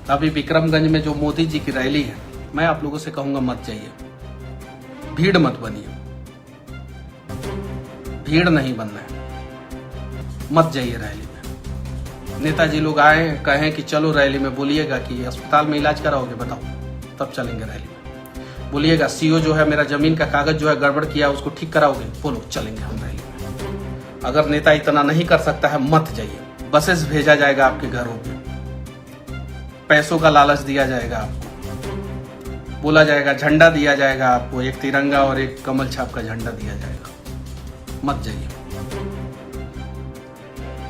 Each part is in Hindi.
अभी विक्रमगंज में जो मोदी जी की रैली है, मैं आप लोगों से कहूंगा मत जाइए, भीड़ मत बनिए, भीड़ नहीं बनना है, मत जाइए रैली में। नेताजी लोग आए कहें कि चलो रैली में, बोलिएगा कि अस्पताल में इलाज कराओगे, बताओ, तब चलेंगे रैली में। बोलिएगा सीओ जो है मेरा जमीन का कागज जो है गड़बड़ किया उसको ठीक कराओगे, बोलो, चलेंगे हम रैली में। अगर नेता इतना नहीं कर सकता है, मत जाइए। बसेस भेजा जाएगा आपके घरों पे, पैसों का लालच दिया जाएगा आपको, बोला जाएगा, झंडा दिया जाएगा आपको, एक तिरंगा और एक कमल छाप का झंडा दिया जाएगा, मत जाइए।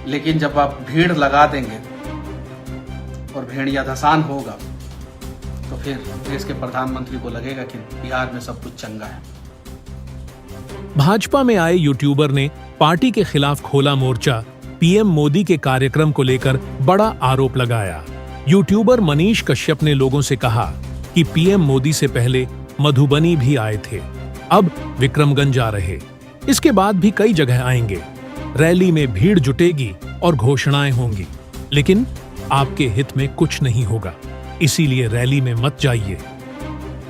लेकिन जब आप भीड़ लगा देंगे और भेड़िया धसान होगा तो फिर देश के प्रधानमंत्री को लगेगा कि बिहार में सब कुछ चंगा है। भाजपा में आए यूट्यूबर ने पार्टी के खिलाफ खोला मोर्चा। पीएम मोदी के कार्यक्रम को लेकर बड़ा आरोप लगाया। यूट्यूबर मनीष कश्यप ने लोगों से कहा कि पीएम मोदी से पहले मधुबनी भी आए थे, अब विक्रमगंज आ रहे, इसके बाद भी कई जगह आएंगे। रैली में भीड़ जुटेगी और घोषणाएं होंगी, लेकिन आपके हित में कुछ नहीं होगा, इसीलिए रैली में मत जाइए।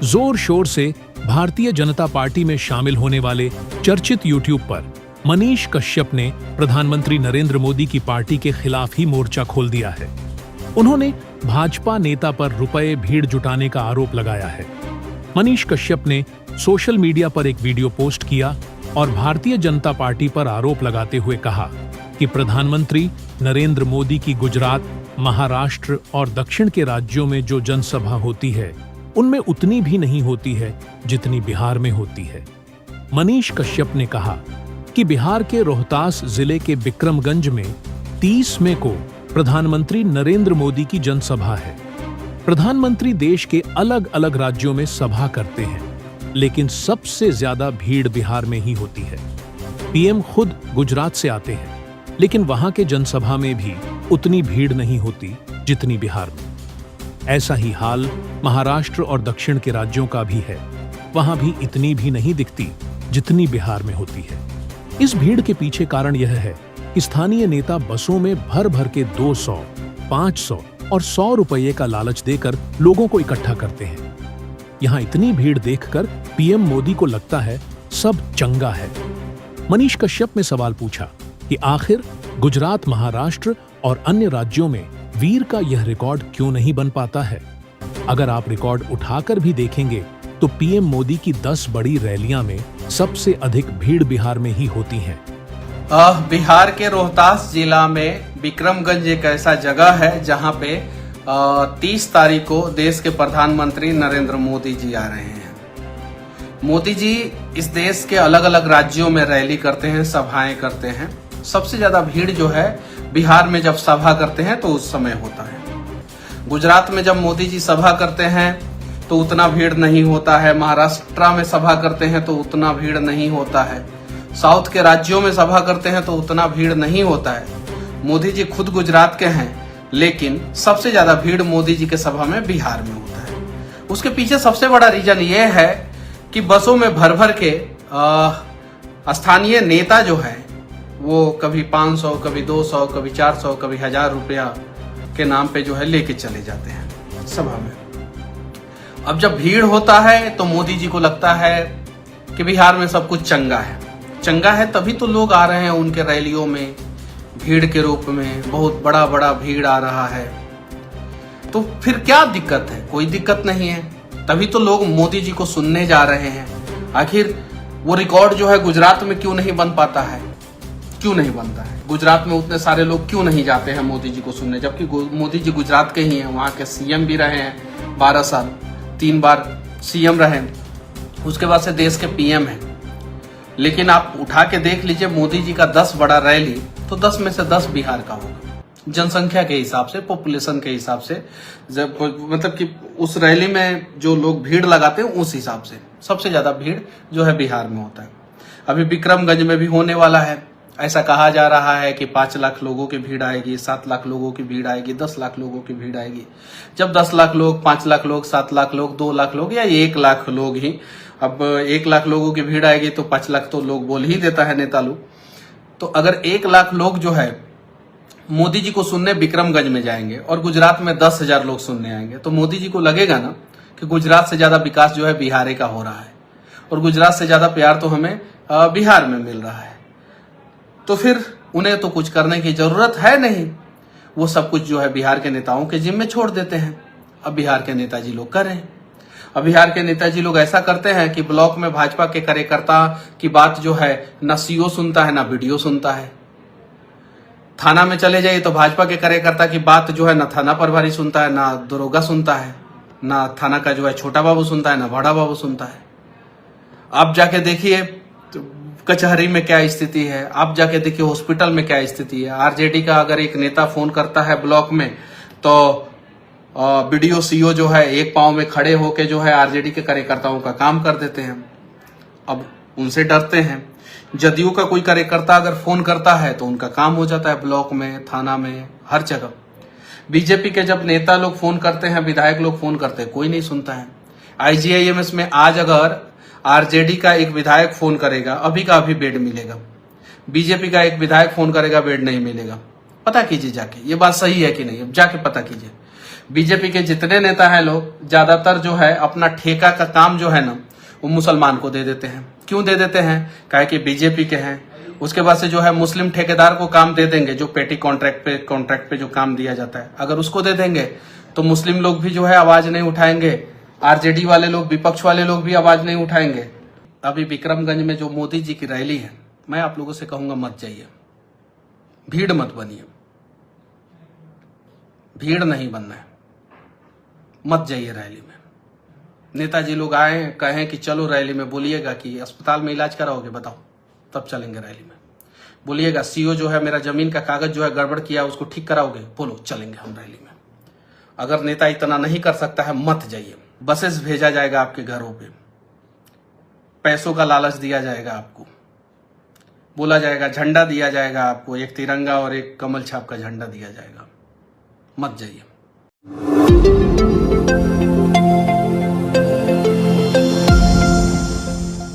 जोर शोर से भारतीय जनता पार्टी में शामिल होने वाले चर्चित यूट्यूब पर मनीष कश्यप ने प्रधानमंत्री नरेंद्र मोदी की पार्टी के खिलाफ ही मोर्चा खोल दिया है। उन्होंने भाजपा नेता पर रुपए भीड़ जुटाने का आरोप लगाया है। मनीष कश्यप ने सोशल मीडिया पर एक वीडियो पोस्ट किया और भारतीय जनता पार्टी पर आरोप लगाते हुए कहा कि प्रधानमंत्री नरेंद्र मोदी की गुजरात, महाराष्ट्र और दक्षिण के राज्यों में जो जनसभा होती है उनमें उतनी भी नहीं होती है जितनी बिहार में होती है। मनीष कश्यप ने कहा कि बिहार के रोहतास जिले के विक्रमगंज में 30 मई को प्रधानमंत्री नरेंद्र मोदी की जनसभा है। प्रधानमंत्री देश के अलग अलग राज्यों में सभा करते हैं, लेकिन सबसे ज्यादा भीड़ बिहार में ही होती है। पीएम खुद गुजरात से आते हैं, लेकिन वहां के जनसभा में भी उतनी भीड़ नहीं होती जितनी बिहार में। ऐसा ही हाल महाराष्ट्र और दक्षिण के राज्यों का भी है, वहां भी इतनी भी नहीं दिखती जितनी बिहार में होती है। इस भीड़ के पीछे कारण यह है कि स्थानीय नेता बसों में भर भर के 200, 500 और 100 रुपये का लालच देकर लोगों को इकट्ठा करते हैं। यहाँ इतनी भीड़ देखकर पीएम मोदी को लगता है सब चंगा है। मनीष कश्यप ने सवाल पूछा कि आखिर गुजरात, महाराष्ट्र और अन्य राज्यों में वीर का यह रिकॉर्ड क्यों नहीं बन पाता है। अगर आप रिकॉर्ड उठाकर भी देखेंगे तो पीएम मोदी की 10 बड़ी रैलियां में सबसे अधिक भीड़ बिहार में ही होती है। बिहार के रोहतास जिला में विक्रमगंज एक ऐसा जगह है जहां पे 30 तारीख को देश के प्रधानमंत्री नरेंद्र मोदी जी आ रहे हैं। मोदी जी इस देश के अलग अलग राज्यों में रैली करते हैं, सभाएं करते हैं। सबसे ज्यादा भीड़ जो है बिहार में जब सभा करते हैं तो उस समय होता है। गुजरात में जब मोदी जी सभा करते हैं तो उतना भीड़ नहीं होता है। महाराष्ट्र में सभा करते हैं तो उतना भीड़ नहीं होता है। साउथ के राज्यों में सभा करते हैं तो उतना भीड़ नहीं होता है। मोदी जी खुद गुजरात के हैं, लेकिन सबसे ज्यादा भीड़ मोदी जी के सभा में बिहार में होता है। उसके पीछे सबसे बड़ा रीजन ये है कि बसों में भर भर के स्थानीय नेता जो है वो कभी 500, कभी 200, कभी 400, कभी 1000 रुपया के नाम पे जो है लेके चले जाते हैं सभा में। अब जब भीड़ होता है तो मोदी जी को लगता है कि बिहार में सब कुछ चंगा है। चंगा है तभी तो लोग आ रहे हैं उनके रैलियों में, भीड़ के रूप में बहुत बड़ा बड़ा भीड़ आ रहा है। तो फिर क्या दिक्कत है? कोई दिक्कत नहीं है, तभी तो लोग मोदी जी को सुनने जा रहे हैं। आखिर वो रिकॉर्ड जो है गुजरात में क्यों नहीं बन पाता है? क्यों नहीं बनता है? गुजरात में उतने सारे लोग क्यों नहीं जाते हैं मोदी जी को सुनने, जबकि मोदी जी गुजरात के ही हैं, वहां के सीएम भी रहे हैं 12 साल, 3 बार सीएम रहे, उसके बाद से देश के पीएम हैं। लेकिन आप उठा के देख लीजिए मोदी जी का 10 बड़ा रैली, तो 10 में से 10 बिहार का होगा, जनसंख्या के हिसाब से, पॉपुलेशन के हिसाब से, जब मतलब कि उस रैली में जो लोग भीड़ लगाते हैं उस हिसाब से सबसे ज्यादा भीड़ जो है बिहार में होता है। अभी विक्रमगंज में भी होने वाला है। ऐसा कहा जा रहा है कि 5 लाख लोगों की भीड़ आएगी, 7 लाख लोगों की भीड़ आएगी, 10 लाख लोगों की भीड़ आएगी। जब 10 लाख लोग, 5 लाख लोग, 7 लाख लोग, 2 लाख लोग या 1 लाख लोग ही, अब 1 लाख लोगों की भीड़ आएगी तो 5 लाख तो लोग बोल ही देता है नेता लोग। तो अगर 1 लाख लोग जो है मोदी जी को सुनने विक्रमगंज में जाएंगे और गुजरात में 10,000 लोग सुनने आएंगे, तो मोदी जी को लगेगा ना कि गुजरात से ज्यादा विकास जो है बिहार का हो रहा है और गुजरात से ज्यादा प्यार तो हमें बिहार में मिल रहा है। तो फिर उन्हें तो कुछ करने की जरूरत है नहीं, वो सब कुछ जो है बिहार के नेताओं के जिम्मे छोड़ देते हैं। अब बिहार के नेताजी लोग करें। अब बिहार के नेताजी लोग ऐसा करते हैं कि ब्लॉक में भाजपा के कार्यकर्ता की बात जो है ना सीओ सुनता है ना वीडियो सुनता है। थाना में चले जाइए तो भाजपा के कार्यकर्ता की बात जो है ना थाना प्रभारी सुनता है, ना दरोगा सुनता है, ना थाना का जो है छोटा बाबू सुनता है, ना बड़ा बाबू सुनता है। आप जाके देखिए कचहरी में क्या स्थिति है, आप जाके देखिए हॉस्पिटल में क्या स्थिति है। आरजेडी का अगर एक नेता फोन करता है ब्लॉक में तो बीडीओ सीओ जो है एक पांव में खड़े होके जो है आरजेडी के कार्यकर्ताओं का काम कर देते हैं। अब उनसे डरते हैं। जदयू का कोई कार्यकर्ता अगर फोन करता है तो उनका काम हो जाता है ब्लॉक में, थाना में, हर जगह। बीजेपी के जब नेता लोग फोन करते हैं, विधायक लोग फोन करते हैं, कोई नहीं सुनता है। आईजीआईएमएस में आज अगर आरजेडी का एक विधायक फोन करेगा, अभी का अभी बेड मिलेगा। बीजेपी का एक विधायक फोन करेगा, बेड नहीं मिलेगा। पता कीजिए जाके, ये बात सही है कि नहीं, अब जाके पता कीजिए। बीजेपी के जितने नेता हैं लोग, ज्यादातर जो है अपना ठेका का काम जो है ना वो मुसलमान को दे देते हैं। क्यों दे देते हैं? काहे कि बीजेपी के हैं। उसके बाद से जो है मुस्लिम ठेकेदार को काम दे देंगे, जो पेटी कॉन्ट्रैक्ट पे जो काम दिया जाता है, अगर उसको दे देंगे तो मुस्लिम लोग भी जो है आवाज नहीं उठाएंगे, आरजेडी वाले लोग, विपक्ष वाले लोग भी आवाज नहीं उठाएंगे। अभी विक्रमगंज में जो मोदी जी की रैली है, मैं आप लोगों से कहूंगा मत जाइए, भीड़ मत बनिए, भीड़ नहीं बनना है, मत जाइए रैली में। नेताजी लोग आए कहें कि चलो रैली में, बोलिएगा कि अस्पताल में इलाज कराओगे, बताओ, तब चलेंगे रैली में। बोलिएगा सीओ जो है मेरा जमीन का कागज जो है गड़बड़ किया, उसको ठीक कराओगे, बोलो, चलेंगे हम रैली में। अगर नेता इतना नहीं कर सकता है, मत जाइए। बसेस भेजा जाएगा आपके घरों पे, पैसों का लालच दिया जाएगा आपको, बोला जाएगा, झंडा दिया जाएगा आपको, एक तिरंगा और एक कमल छाप का झंडा दिया जाएगा, मत जाइए।